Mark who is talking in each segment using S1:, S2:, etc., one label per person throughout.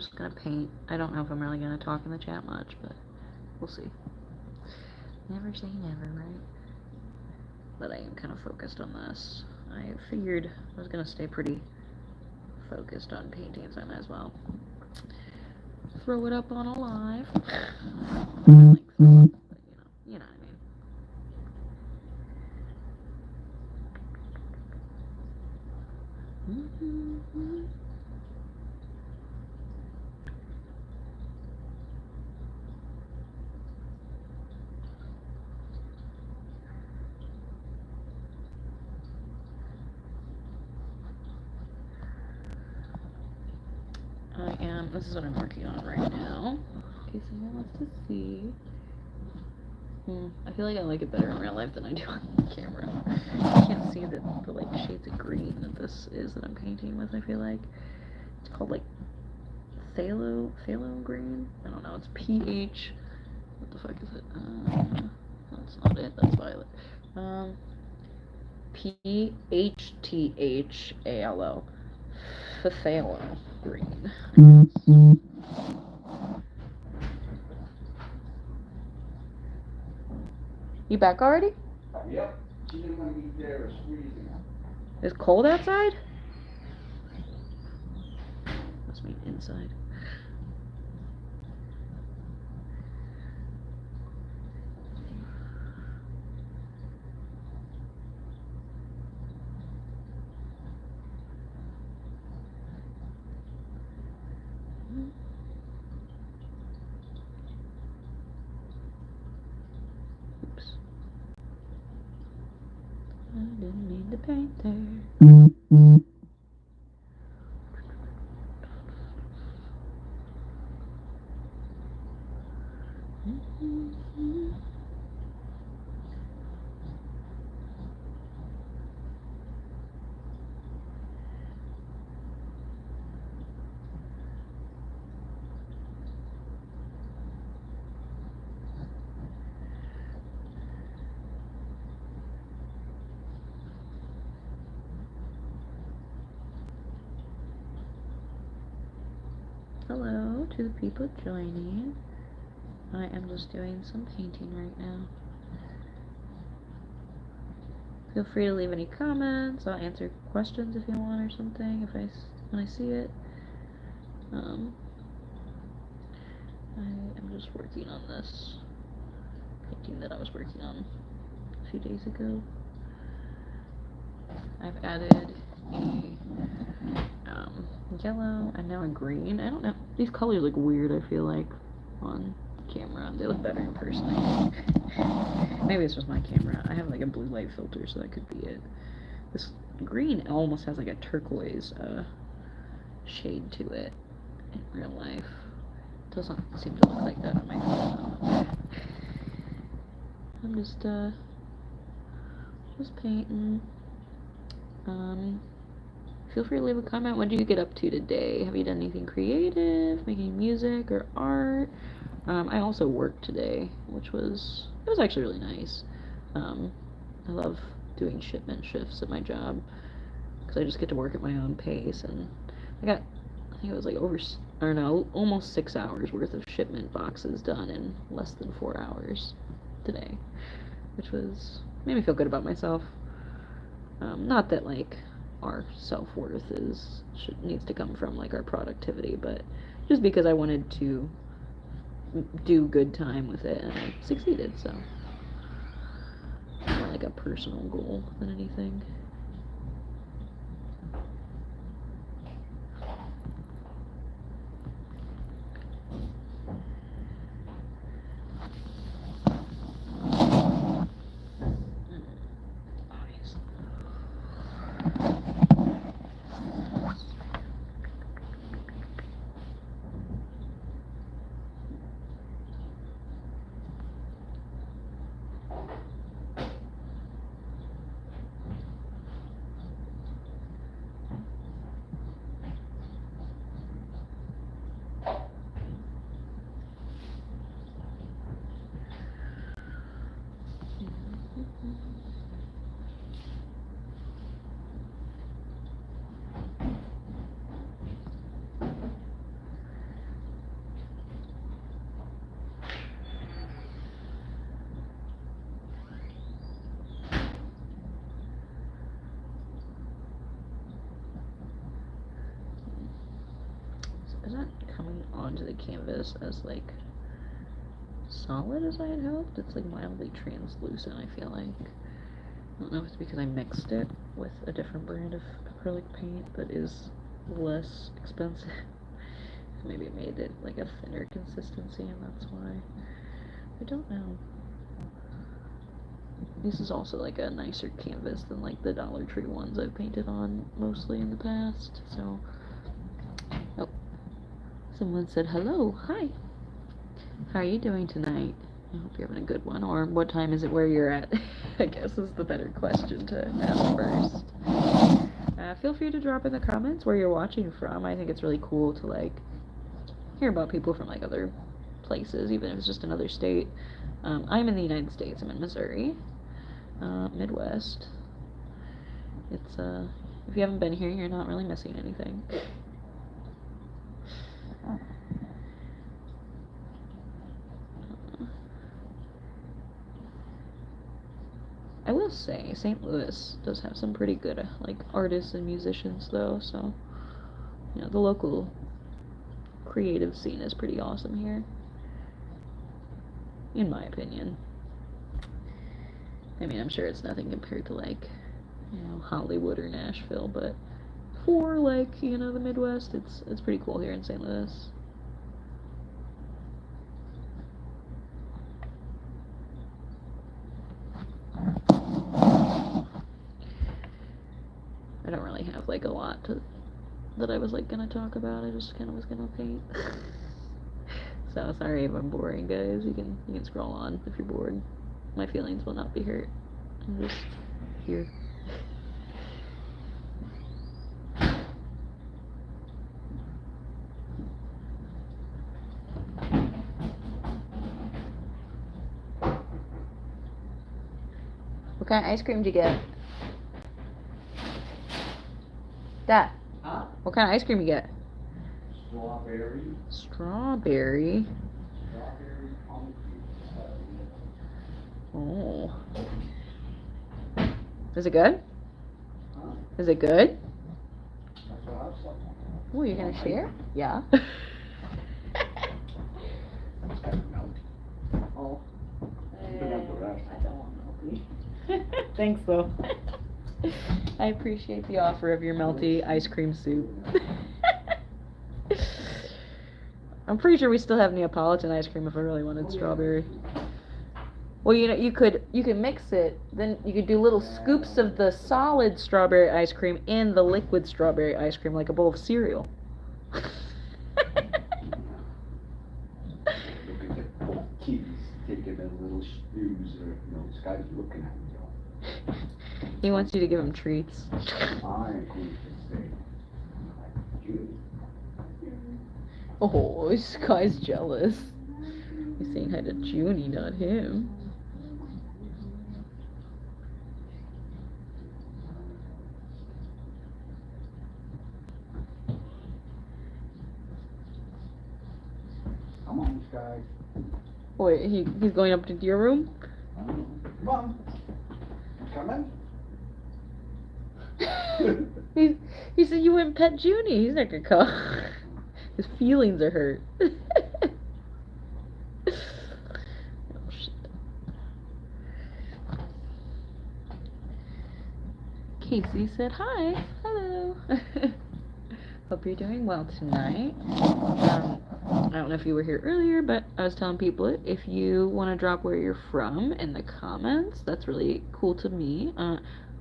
S1: just gonna paint. I don't know if I'm really gonna talk in the chat much, but we'll see. Never say never, right? But I am kind of focused on this. I figured I was gonna stay pretty focused on painting, so I might as well throw it up on a live. Like, but you know what I mean. This is what I'm working on right now. In case anyone wants to see. I feel like I like it better in real life than I do on camera. I can't see the like shades of green that this is that I'm painting with, I feel like. It's called like phthalo green? I don't know, it's PH. What the fuck is it? That's not it, that's violet. PHTHALO. Phthalo green. You back already?
S2: Yep. She didn't want to be there. It's freezing.
S1: It's cold outside? Must mean inside. Oops. I didn't mean to paint there. Hello to the people joining. I am just doing some painting right now. Feel free to leave any comments. I'll answer questions if you want or something when I see it. I am just working on this painting that I was working on a few days ago. I've added a yellow and now a green. I don't know. These colors look weird, I feel like, on camera. They look better in person, I think. Maybe it's just my camera. I have like a blue light filter, so that could be it. This green almost has like a turquoise shade to it in real life. It doesn't seem to look like that on my phone. I'm just painting. Feel free to leave a comment. What did you get up to today? Have you done anything creative, making music or art? I also worked today, which was actually really nice. I love doing shipment shifts at my job because I just get to work at my own pace, and I think it was like almost 6 hours worth of shipment boxes done in less than 4 hours today, which made me feel good about myself. Not that like our self-worth needs to come from like our productivity, but just because I wanted to do good time with it and I succeeded, so more like a personal goal than anything. isn't coming onto the canvas as like solid as I had hoped. It's like mildly translucent, I feel like. I don't know if it's because I mixed it with a different brand of acrylic paint that is less expensive. Maybe it made it like a thinner consistency and that's why. I don't know. This is also like a nicer canvas than like the Dollar Tree ones I've painted on mostly in the past, so. Oh. Someone said hello, hi. How are you doing tonight? I hope you're having a good one. Or what time is it where you're at? I guess is the better question to ask first. Feel free to drop in the comments where you're watching from. I think it's really cool to like hear about people from like other places, even if it's just another state. I'm in the United States. I'm in Missouri, Midwest. It's if you haven't been here, you're not really missing anything. I will say, St. Louis does have some pretty good, like, artists and musicians, though, so, you know, the local creative scene is pretty awesome here, in my opinion. I mean, I'm sure it's nothing compared to, like, you know, Hollywood or Nashville, but for, like, you know, the Midwest, it's pretty cool here in St. Louis. I don't really have like a lot that I was like gonna talk about. I just kind of was gonna paint. So sorry if I'm boring, guys. You can scroll on if you're bored. My feelings will not be hurt. I'm just here. What kind of ice cream did you get? Dad,
S2: Huh?
S1: what kind of ice cream you get?
S2: Strawberry.
S1: Strawberry.
S2: Strawberry pumpkin.
S1: Oh. Is it good?
S2: Huh?
S1: Is it good?
S2: That's what I was like.
S1: Oh, you're gonna share? Yeah.
S2: It's kind of melty.
S1: Oh.
S2: You can have the rest.
S1: I don't want melty. Thanks, though. I appreciate the offer of your melty ice cream soup. I'm pretty sure we still have Neapolitan ice cream if I really wanted strawberry. Well, you know, you could mix it. Then you could do little scoops of the solid strawberry ice cream and the liquid strawberry ice cream, like a bowl of cereal.
S2: Look at the kids taking their little snooze or, you know, this guy's looking at me, yo.
S1: He wants you to give him treats.
S2: I'm going to say, Judy.
S1: Oh, this guy's jealous. He's saying hi to Junie, not him.
S2: Come on, guys.
S1: Wait, he's going up to your room?
S2: Come on. Coming?
S1: He said you wouldn't pet Junie. He's not gonna come. His feelings are hurt. Oh shit. Casey said hi. Hello. Hope you're doing well tonight. I don't know if you were here earlier, but I was telling people if you want to drop where you're from in the comments, that's really cool to me.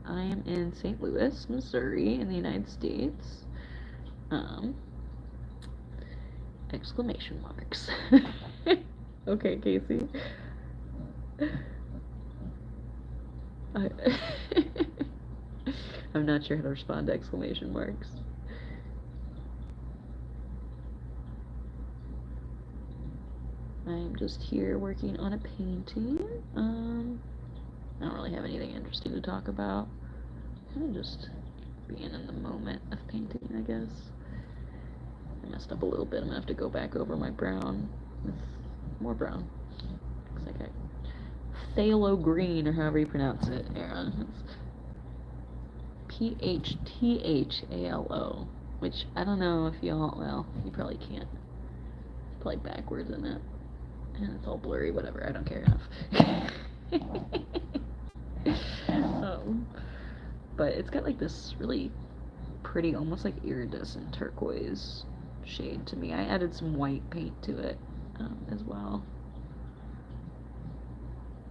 S1: I am in St. Louis, Missouri, in the United States. Exclamation marks. Okay, Casey. I'm not sure how to respond to exclamation marks. I'm just here working on a painting. I don't really have anything interesting to talk about. Kind of just being in the moment of painting, I guess. I messed up a little bit. I'm gonna have to go back over my brown with more brown. Looks like a phthalo green, or however you pronounce it, Aaron. It's Phthalo. which I don't know if y'all, well, you probably can't play backwards in it. And it's all blurry, whatever, I don't care enough. But it's got like this really pretty, almost like iridescent turquoise shade to me. I added some white paint to it as well.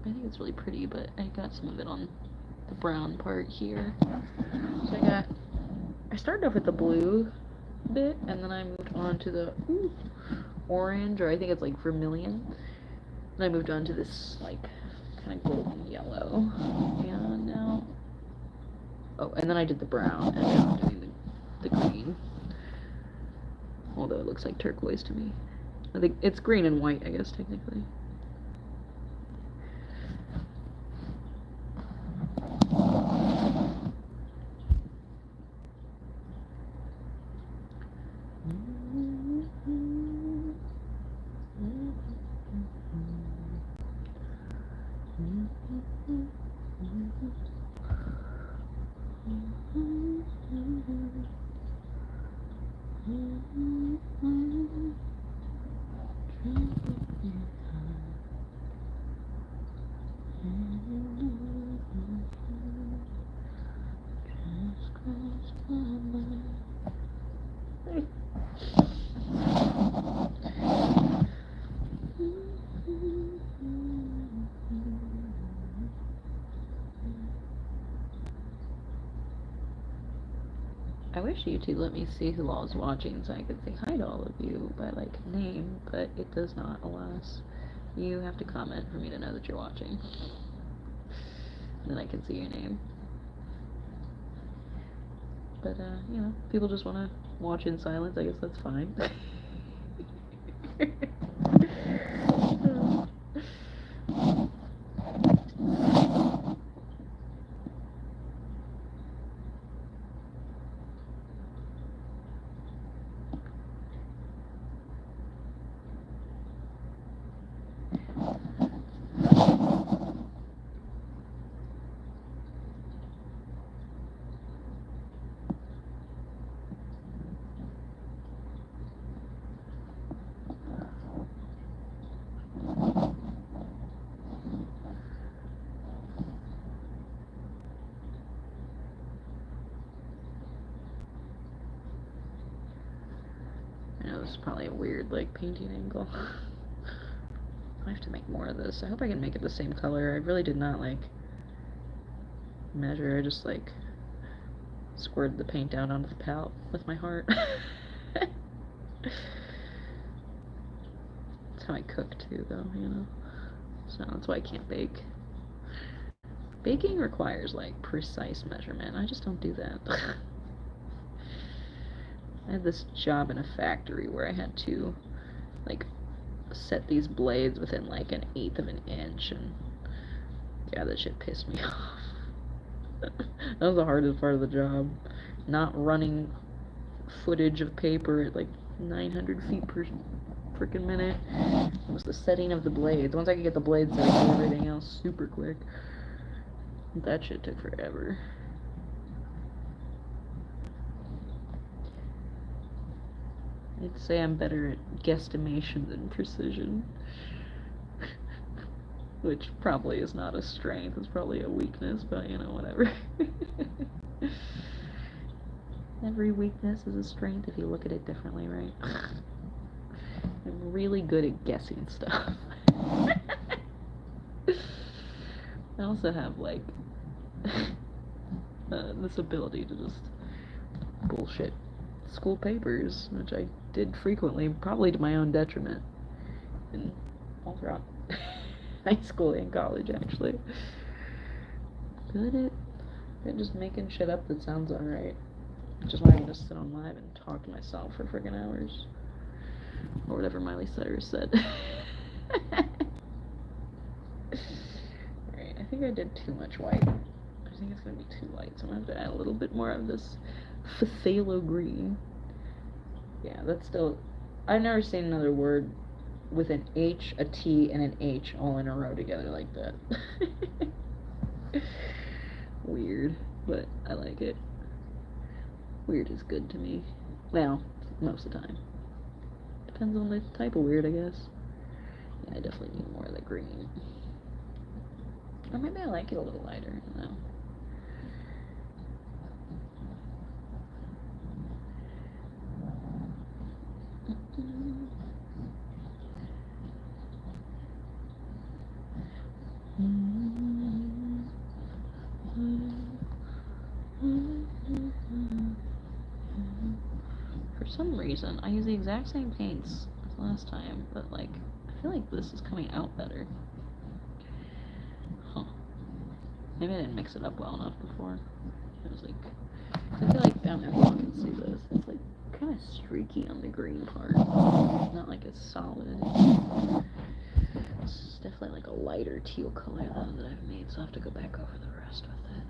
S1: I think it's really pretty, but I got some of it on the brown part here. So I started off with the blue bit, and then I moved on to the orange, or I think it's like vermilion. Then I moved on to this like kind of golden yellow, and now, and then I did the brown, and now I'm doing the green. Although it looks like turquoise to me. I think it's green and white, I guess, technically. I wish YouTube let me see who all is watching so I could say hi to all of you by like name, but it does not, alas. You have to comment for me to know that you're watching. Then I can see your name. But you know, people just want to watch in silence, I guess that's fine. I know this is probably a weird, like, painting angle. I have to make more of this. I hope I can make it the same color. I really did not, like, measure. I just, like, squirted the paint down onto the palette with my heart. That's how I cook, too, though, you know? So that's why I can't bake. Baking requires, like, precise measurement. I just don't do that. I had this job in a factory where I had to, like, set these blades within, like, 1/8 of an inch, and yeah, that shit pissed me off. That was the hardest part of the job. Not running footage of paper at, like, 900 feet per freaking minute. It was the setting of the blades. Once I could get the blades set, I did everything else super quick. That shit took forever. I'd say I'm better at guesstimation than precision. Which probably is not a strength, it's probably a weakness, but you know, whatever. Every weakness is a strength if you look at it differently, right? I'm really good at guessing stuff. I also have, like, this ability to just bullshit school papers, which I did frequently, probably to my own detriment, and all throughout high school and college, actually. Good at just making shit up that sounds alright, which is why I can just sit on live and talk to myself for friggin' hours, or whatever Miley Cyrus said. Alright, I think I did too much white. I think it's gonna be too light, so I'm gonna have to add a little bit more of this phthalo green. Yeah, that's still... I've never seen another word with an H, a T, and an H all in a row together like that. Weird, but I like it. Weird is good to me. Well, most of the time. Depends on the type of weird, I guess. Yeah, I definitely need more of the green. Or maybe I like it a little lighter, I don't know. For some reason, I use the exact same paints as last time, but like, I feel like this is coming out better. Huh. Maybe I didn't mix it up well enough before. It was like, I feel like, I don't know if you can see this, it's like kind of streaky on the green part. Not like it's solid. It's definitely like a lighter teal color though that I've made, so I'll have to go back over the rest with it.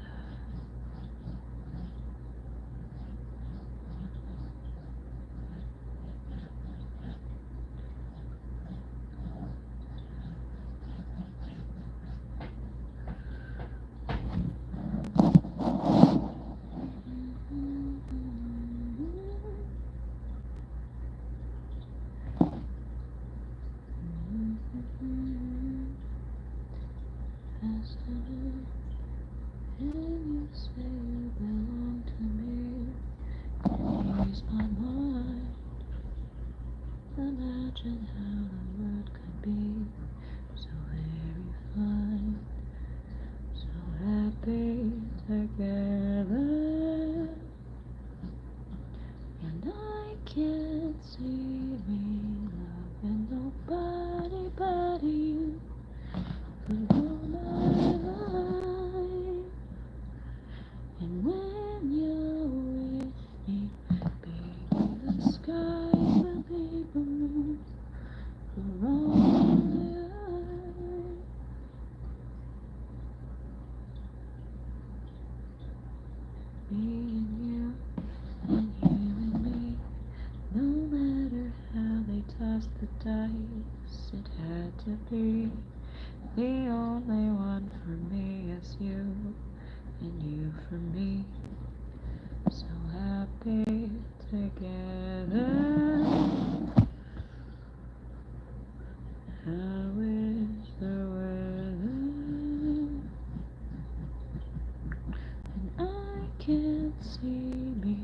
S1: And you say you belong to me, and ease my mind. Imagine how the world could be so very fine, so happy together. And I can't see me loving nobody but you for all my life. And when you're with me, baby, the sky will be blue for all my life. Me and you, and you and me, no matter how they toss the dice, it had to be. The only one for me is you, and you for me, so happy together. I wish there were there, and I can't see me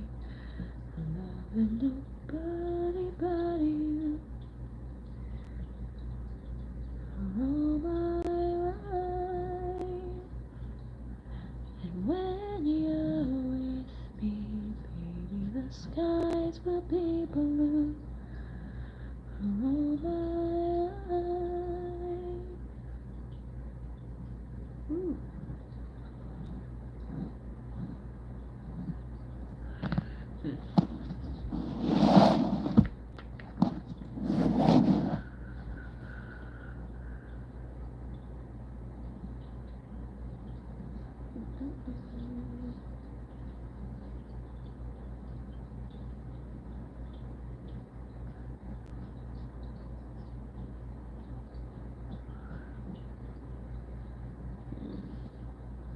S1: loving nobody but you for all my life. And when you're with me, baby, the skies will be blue for all my life. Ooh.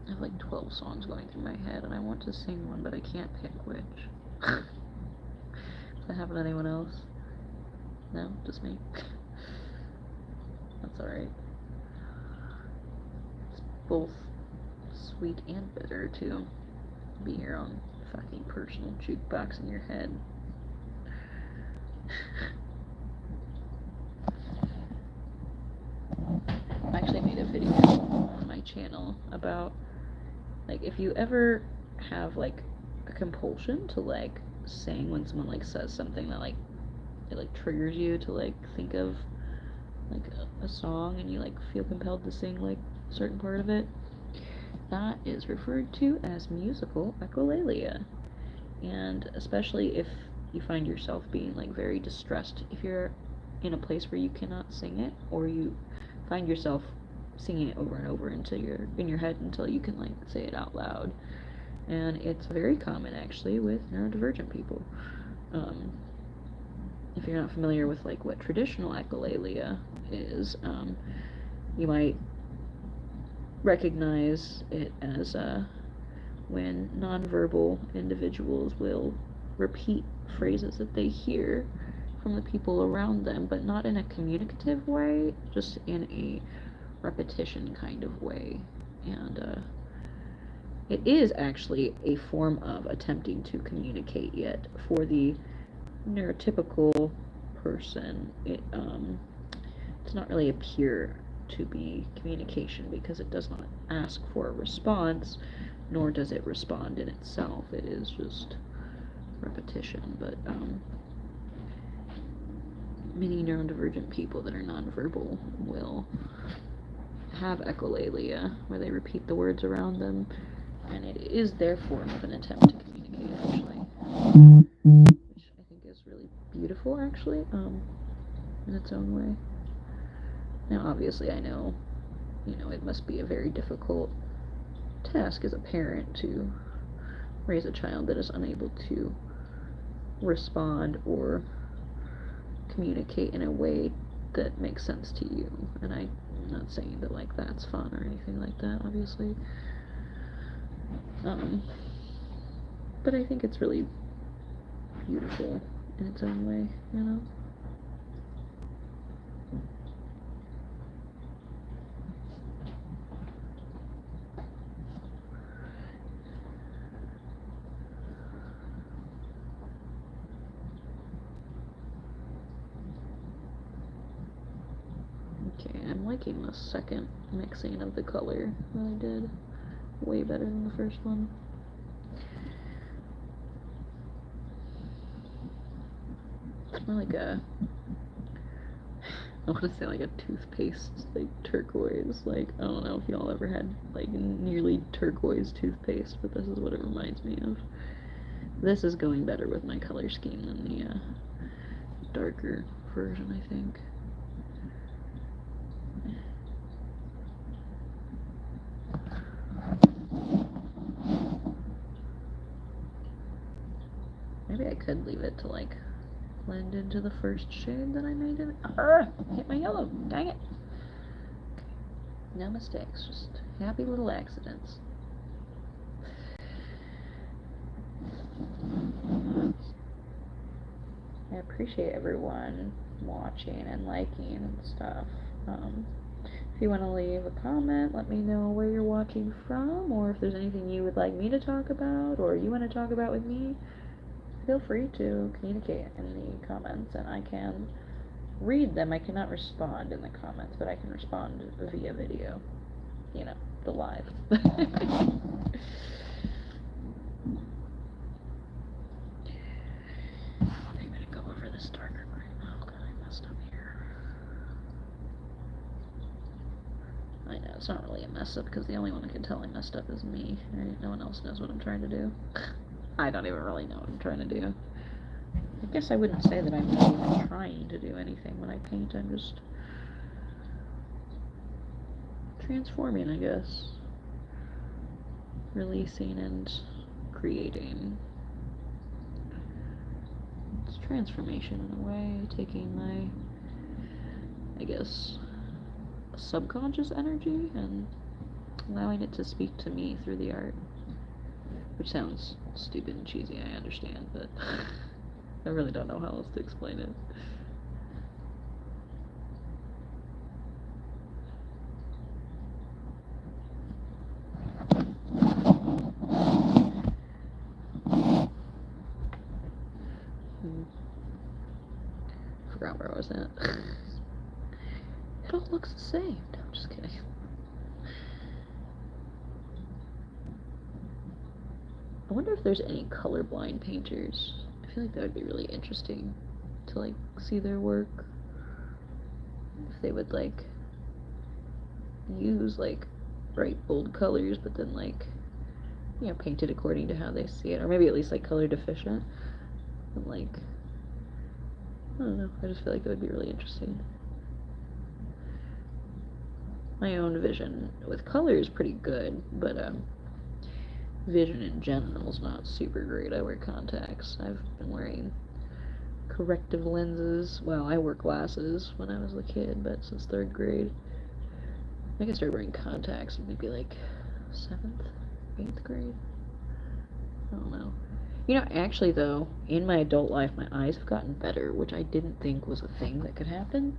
S1: I have like 12 songs going through my head, and I want to sing one, but I can't pick which. Does that happen to anyone else? No? Just me? That's alright. It's both sweet and bitter, too. Be your own fucking personal jukebox in your head. I actually made a video on my channel about, like, if you ever have, like, a compulsion to, like, sing when someone, like, says something that, like, it, like, triggers you to, like, think of, like, a song, and you, like, feel compelled to sing, like, a certain part of it, that is referred to as musical echolalia. And especially if you find yourself being, like, very distressed, if you're in a place where you cannot sing it, or you find yourself singing it over and over until you're in your head until you can, like, say it out loud. And it's very common, actually, with neurodivergent people. If you're not familiar with, like, what traditional echolalia is, you might recognize it as when nonverbal individuals will repeat phrases that they hear from the people around them, but not in a communicative way, just in a repetition kind of way. And it is actually a form of attempting to communicate, yet for the neurotypical person, it does not really appear to be communication because it does not ask for a response, nor does it respond in itself. It is just repetition. But many neurodivergent people that are nonverbal will have echolalia, where they repeat the words around them, and it is their form of an attempt to communicate, actually, which I think is really beautiful, actually, in its own way. Now, obviously, I know, it must be a very difficult task as a parent to raise a child that is unable to respond or communicate in a way that makes sense to you. And I'm not saying that, like, that's fun or anything like that, obviously. But I think it's really beautiful in its own way, Okay, I'm liking the second mixing of the color that I did. Way better than the first one. It's more like I want to say like a toothpaste, like turquoise. Like, I don't know if y'all ever had like nearly turquoise toothpaste, but this is what it reminds me of. This is going better with my color scheme than the darker version, I think. Maybe I could leave it to like blend into the first shade that I made it. Hit my yellow, dang it. Okay. No mistakes, just happy little accidents. I appreciate everyone watching and liking and stuff. If you want to leave a comment, let me know where you're watching from, or if there's anything you would like me to talk about, or you want to talk about with me, feel free to communicate in the comments, and I can read them. I cannot respond in the comments, but I can respond via video. The live. I'm gonna go over this darker part. Oh god, I messed up here. I know, it's not really a mess up because the only one that can tell I messed up is me. Right? No one else knows what I'm trying to do. I don't even really know what I'm trying to do. I guess I wouldn't say that I'm not even trying to do anything when I paint. I'm just transforming, I guess. Releasing and creating. It's transformation in a way, taking my, I guess, subconscious energy and allowing it to speak to me through the art. Which sounds stupid and cheesy, I understand, but I really don't know how else to explain it. Forgot where I was at. It all looks the same. No, I'm just kidding. I wonder if there's any colorblind painters. I feel like that would be really interesting to like see their work. If they would like use like bright bold colors, but then like paint it according to how they see it, or maybe at least like color deficient. And like, I don't know. I just feel like that would be really interesting. My own vision with color is pretty good, but vision in general is not super great. I wear contacts. I've been wearing corrective lenses. Well, I wore glasses when I was a kid, but since 3rd grade. I think I started wearing contacts maybe like 7th, 8th grade. I don't know. You know, actually, though, in my adult life, my eyes have gotten better, which I didn't think was a thing that could happen.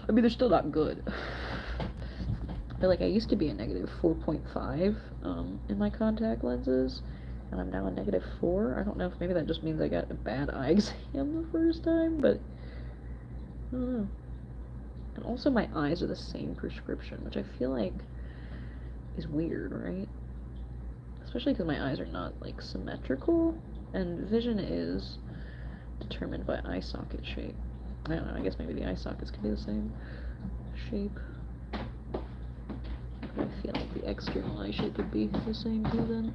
S1: I mean, they're still not good. But, like, I used to be a negative 4.5 in my contact lenses, and I'm now a negative 4. I don't know if maybe that just means I got a bad eye exam the first time, but I don't know. And also, my eyes are the same prescription, which I feel like is weird, right? Especially because my eyes are not, like, symmetrical, and vision is determined by eye socket shape. I don't know, I guess maybe the eye sockets can be the same shape. I feel like the external eye shape would be the same too then.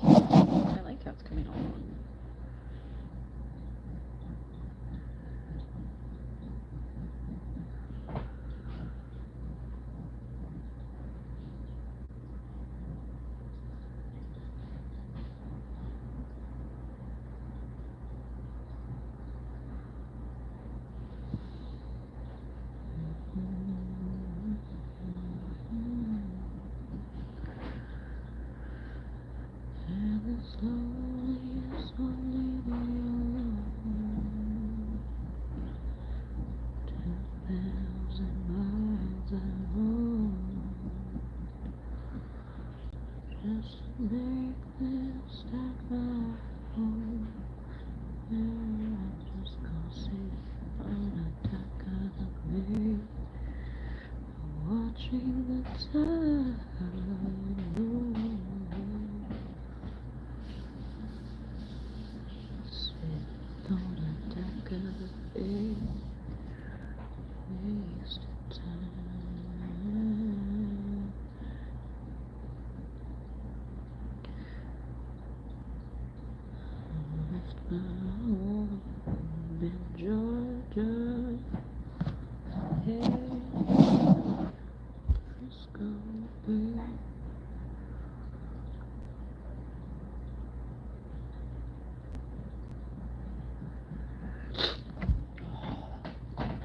S1: I like how it's coming on.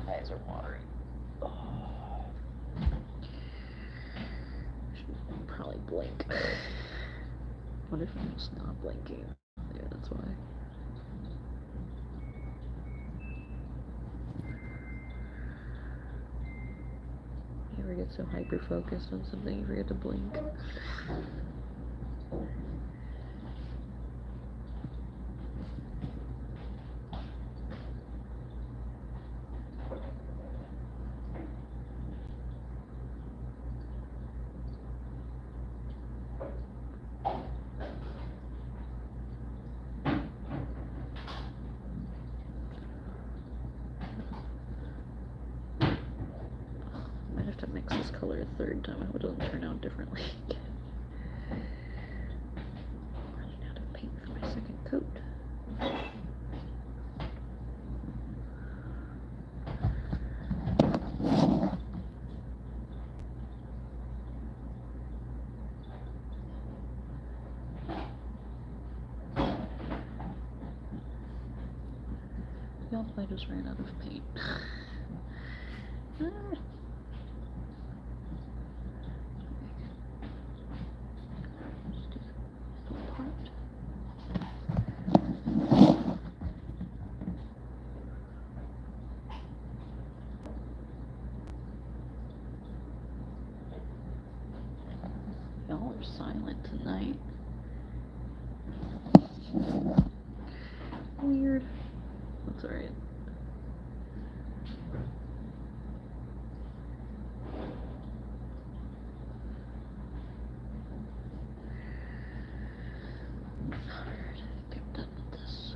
S1: Eyes are watering. Should probably blink. What if I'm just not blinking? Yeah, that's why. You ever get so hyper focused on something you forget to blink? Might have to mix this color a third time. I hope it doesn't turn out differently. Running out of paint for my second coat. Y'all, I just ran out of paint. Y'all are silent tonight. Weird. That's alright. Alright, I think I'm done with this.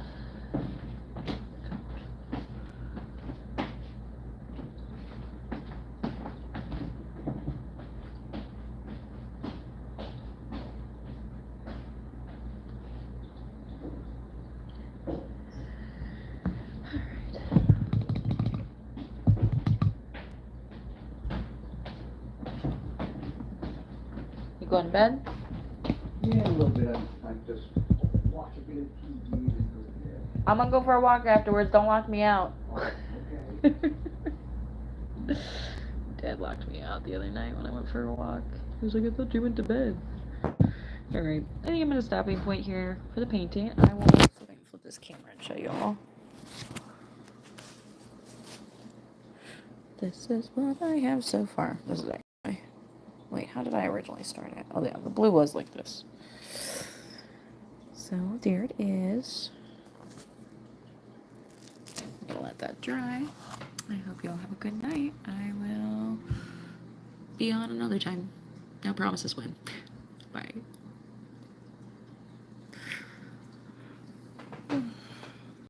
S1: You going to bed?
S2: Yeah, a little bit. I just watch a bit of TV and go to bed.
S1: I'm gonna go for a walk afterwards. Don't lock me out.
S2: Okay.
S1: Dad locked me out the other night when I went for a walk. He was like, I thought you went to bed. Alright, I think I'm at a stopping point here for the painting. I will see if I can flip this camera and show y'all. This is what I have so far. This is actually... Wait, how did I originally start it? Oh yeah, the blue was like this. So there it is. I'm gonna let that dry. I hope y'all have a good night. I will be on another time. No promises when. Bye.